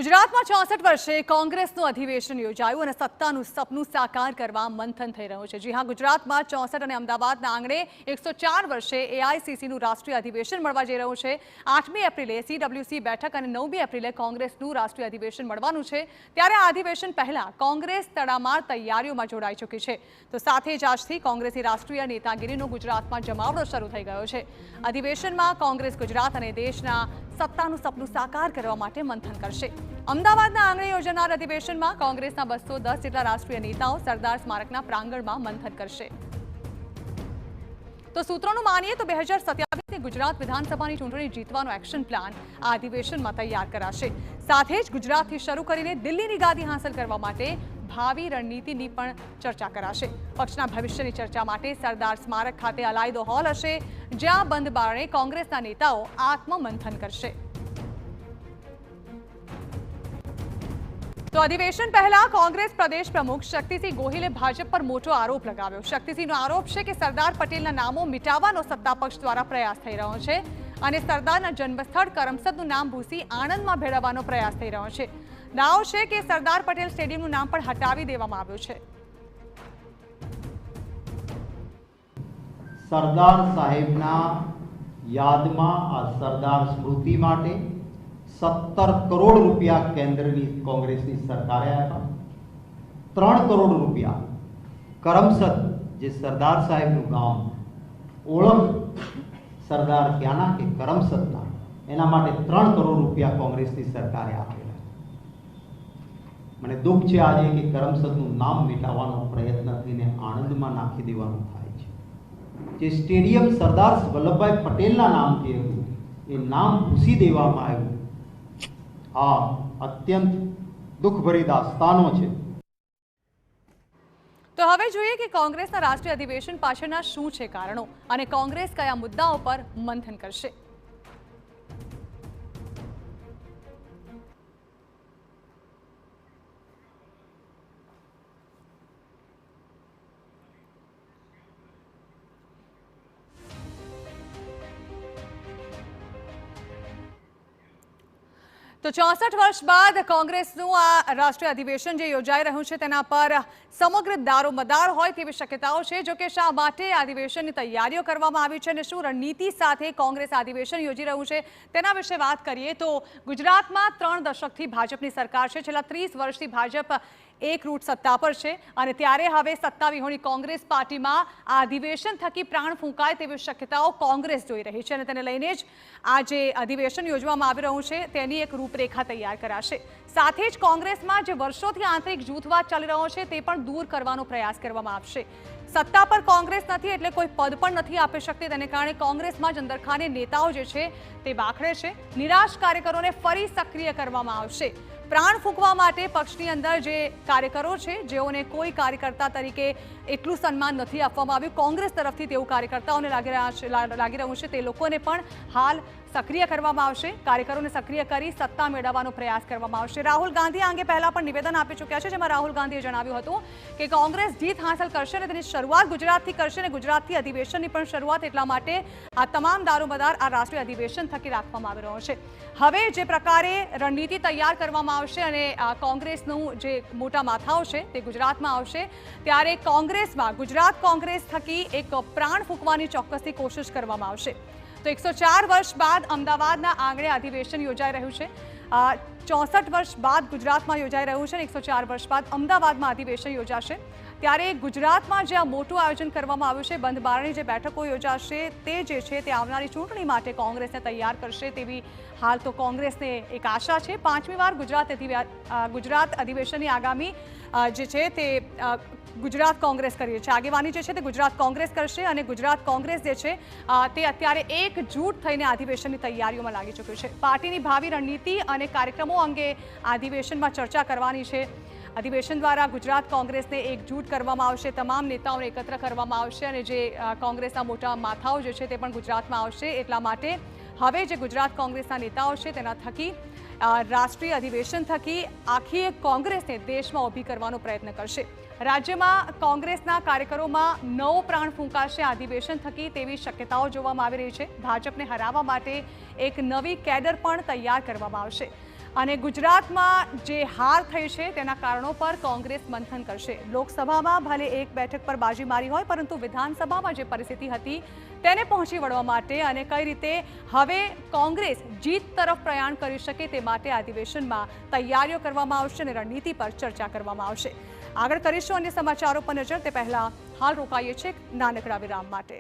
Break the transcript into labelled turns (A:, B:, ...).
A: ગુજરાતમાં 64 વર્ષે કોંગ્રેસનું અધિવેશન યોજાયું અને સત્તાનું સપનું સાકાર કરવા મંથન થઈ રહ્યું છે। જી હા, ગુજરાતમાં 64 અને અમદાવાદના આંગણે 104 વર્ષે એઆઈસીસીનું રાષ્ટ્રીય અધિવેશન મળવા જઈ રહ્યું છે। 8મી એપ્રિલે સીડબ્લ્યુસી બેઠક અને 9મી એપ્રિલે કોંગ્રેસનું રાષ્ટ્રીય અધિવેશન મળવાનું છે। ત્યારે આ અધિવેશન પહેલા કોંગ્રેસ તડામાર તૈયારીઓમાં જોડાઈ ચૂકી છે। તો સાથે જ આજથી કોંગ્રેસની રાષ્ટ્રીય નેતાગીરીનો ગુજરાતમાં જમાવડો શરૂ થઈ ગયો છે। અધિવેશનમાં કોંગ્રેસ ગુજરાત અને દેશના સત્તાનું સપનું સાકાર કરવા માટે મંથન કરશે। અમદાવાદના આંગણે યોજાનાર અધિવેશનમાં કોંગ્રેસના 210 જેટલા રાષ્ટ્રીય નેતાઓ સરદાર સ્મારકના પ્રાંગણમાં મંથન કરશે। તો સૂત્રોનું માનીએ તો 2027ની ગુજરાત વિધાનસભાની ચૂંટણી જીતવાનો એક્શન પ્લાન આ અધિવેશનમાં તૈયાર કરાશે। સાથે જ ગુજરાતથી શરૂ કરીને દિલ્હીની ગાદી હાંસલ કરવા માટે ભાવિ રણનીતિની પણ ચર્ચા કરાશે। પક્ષના ભવિષ્યની ચર્ચા માટે સરદાર સ્મારક ખાતે અલાયદો હોલ હશે, જ્યાં બંધ બારણે કોંગ્રેસના નેતાઓ આત્મમંથન કરશે। તો અધિવેશન પહેલા કોંગ્રેસ પ્રદેશ પ્રમુખ શક્તિસિંહ ગોહિલે ભાજપ પર મોટો આરોપ લગાવ્યો। શક્તિસિંહનો આરોપ છે કે સરદાર પટેલના નામો મિટાવવાનો સત્તા પક્ષ દ્વારા પ્રયાસ થઈ રહ્યો છે અને સરદારના જન્મસ્થળ કરમસદનું નામ ભૂસી આણંદમાં ભેળવવાનો પ્રયાસ થઈ રહ્યો છે। દાવો છે કે સરદાર પટેલ સ્ટેડિયમનું નામ પણ હટાવી દેવામાં આવ્યું છે।
B: સરદાર સાહેબના યાદમાં આ સરદાર સ્મૃતિ માટે 17 કરોડ રૂપિયા કેન્દ્રની કોંગ્રેસની સરકારે આપ્યા। 3 કરોડ રૂપિયા કરમસદ, જે સરદાર સાહેબનું ગામ, ઓળખ સરદાર ક્યાંના કે કરમસદના, એના માટે 3 કરોડ રૂપિયા કોંગ્રેસની સરકારે આપેલા। મને દુઃખ છે આજે કે કરમસદનું નામ મિટાવવાનો પ્રયત્ન થઈને આણંદમાં નાખી દેવાનું થાય છે। જે સ્ટેડિયમ સરદાર વલ્લભભાઈ પટેલના નામથી હતું, એ નામ ભૂસી દેવામાં આવ્યું। આ અત્યંત દુઃખભરી દાસ્તાનો છે।
A: તો હવે જોઈએ કે કોંગ્રેસના રાષ્ટ્રીય અધિવેશન પાછળના શું છે કારણો અને કોંગ્રેસ કયા મુદ્દાઓ પર મંથન કરશે। તો 64 વર્ષ બાદ કોંગ્રેસનું આ રાષ્ટ્રીય અધિવેશન જે યોજાઈ રહ્યું છે તેના પર સમગ્ર દારોમદાર હોય તેવી શક્યતાઓ છે। જો કે શા માટે અધિવેશનની તૈયારીઓ કરવામાં આવી છે અને શું રણનીતિ સાથે કોંગ્રેસ અધિવેશન યોજી રહ્યું છે તેના વિશે વાત કરીએ તો ગુજરાતમાં 3 દશકથી ભાજપની સરકાર છે। છેલ્લા 30 વર્ષથી ભાજપ એક રૂટ સત્તા પર છે અને ત્યારે હવે સત્તા વિહોણી કોંગ્રેસ પાર્ટીમાં આ અધિવેશન થકી પ્રાણ ફૂંકાય તેવી શક્યતાઓ કોંગ્રેસ જોઈ રહી છે અને તેને લઈને જ આ જે અધિવેશન યોજવામાં આવી રહ્યું છે તેની એક રૂપરેખા તૈયાર કરાશે। સાથે જ કોંગ્રેસમાં જે વર્ષોથી આંતરિક જૂથવાદ ચાલી રહ્યો છે તે પણ દૂર કરવાનો પ્રયાસ કરવામાં આવશે। સત્તા પર કોંગ્રેસ નથી એટલે કોઈ પદ પણ નથી આપી શકતી, તેને કારણે કોંગ્રેસમાં જ અંદરખાને નેતાઓ જે છે તે બાખડે છે। નિરાશ કાર્યકરોને ફરી સક્રિય કરવામાં આવશે। પ્રાણ ફૂંકવા માટે પક્ષની અંદર જે કાર્યકરો છે, જેઓને કોઈ કાર્યકર્તા તરીકે એટલું સન્માન નથી આપવામાં આવ્યું કોંગ્રેસ તરફથી, તેવું કાર્યકર્તાઓને લાગી રહ્યું છે, તે લોકોને પણ હાલ સક્રિય કરવામાં આવશે। કાર્યકરોને સક્રિય કરી સત્તા મેળવવાનો પ્રયાસ કરવામાં આવશે। રાહુલ ગાંધી આ અંગે પહેલા પણ નિવેદન આપી ચૂક્યા છે, જેમાં રાહુલ ગાંધીએ જણાવ્યું હતું કે કોંગ્રેસ જીત હાંસલ કરશે અને તેની શરૂઆત ગુજરાતથી કરશે અને ગુજરાતથી અધિવેશનની પણ શરૂઆત એટલા માટે આ તમામ દારોમદાર આ રાષ્ટ્રીય અધિવેશન થકી રાખવામાં આવી રહ્યો છે। હવે જે પ્રકારે રણનીતિ તૈયાર કરવામાં આવશે અને કોંગ્રેસનું જે મોટા માથાઓ છે તે ગુજરાતમાં આવશે, ત્યારે કોંગ્રેસમાં ગુજરાત કોંગ્રેસ થકી એક પ્રાણ ફૂંકવાની ચોક્કસથી કોશિશ કરવામાં આવશે। તો 104 વર્ષ બાદ અમદાવાદના આંગણે અધિવેશન યોજાઈ રહ્યું છે। 64 વર્ષ બાદ ગુજરાતમાં યોજાઈ રહ્યું છે અને 104 વર્ષ બાદ અમદાવાદમાં અધિવેશન યોજાશે। ત્યારે ગુજરાતમાં જે આ મોટું આયોજન કરવામાં આવ્યું છે, બંધ બારણે જે બેઠકો યોજાશે તે જે છે તે આવનારી ચૂંટણી માટે કોંગ્રેસને તૈયાર કરશે તેવી હાલ તો કોંગ્રેસને એક આશા છે। 5મી વાર ગુજરાત અધિવેશનની આગામી જે છે તે ગુજરાત કોંગ્રેસ કરી છે, આગેવાની જે છે તે ગુજરાત કોંગ્રેસ કરશે અને ગુજરાત કોંગ્રેસ જે છે તે અત્યારે એકજૂટ થઈને અધિવેશનની તૈયારીઓમાં લાગી ચૂક્યું છે। પાર્ટીની ભાવિ રણનીતિ અને કાર્યક્રમો અંગે અધિવેશનમાં ચર્ચા કરવાની છે। અધિવેશન દ્વારા ગુજરાત કોંગ્રેસને એકજૂટ કરવામાં આવશે, તમામ નેતાઓને એકત્ર કરવામાં આવશે અને જે કોંગ્રેસના મોટા માથાઓ જે છે તે પણ ગુજરાતમાં આવશે। એટલા માટે હવે જે ગુજરાત કોંગ્રેસના નેતાઓ છે તેના થકી રાષ્ટ્રીય અધિવેશન થકી આખી એક કોંગ્રેસને દેશમાં ઊભી કરવાનો પ્રયત્ન કરશે। રાજ્યમાં કોંગ્રેસના કાર્યકરોમાં નવો પ્રાણ ફૂંકાશે આ અધિવેશન થકી તેવી શક્યતાઓ જોવામાં આવી રહી છે। ભાજપને હરાવવા માટે એક નવી કેડર પણ તૈયાર કરવામાં આવશે। અને ગુજરાતમાં જે હાર થઈ છે તેના કારણો પર કોંગ્રેસ મંથન કરશે। લોકસભામાં ભલે એક બેઠક પર બાજી મારી હોય, પરંતુ વિધાનસભામાં જે પરિસ્થિતિ હતી તેને પહોંચી વળવા માટે અને કઈ રીતે હવે કોંગ્રેસ જીત તરફ પ્રયાણ કરી શકે તે માટે અધિવેશનમાં તૈયારીઓ કરવામાં આવશે અને રણનીતિ પર ચર્ચા કરવામાં આવશે। આગળ કરીશું અન્ય સમાચારો પર નજર, તે પહેલા હાલ રોકાઈએ છીએ નાનકડા વિરામ માટે।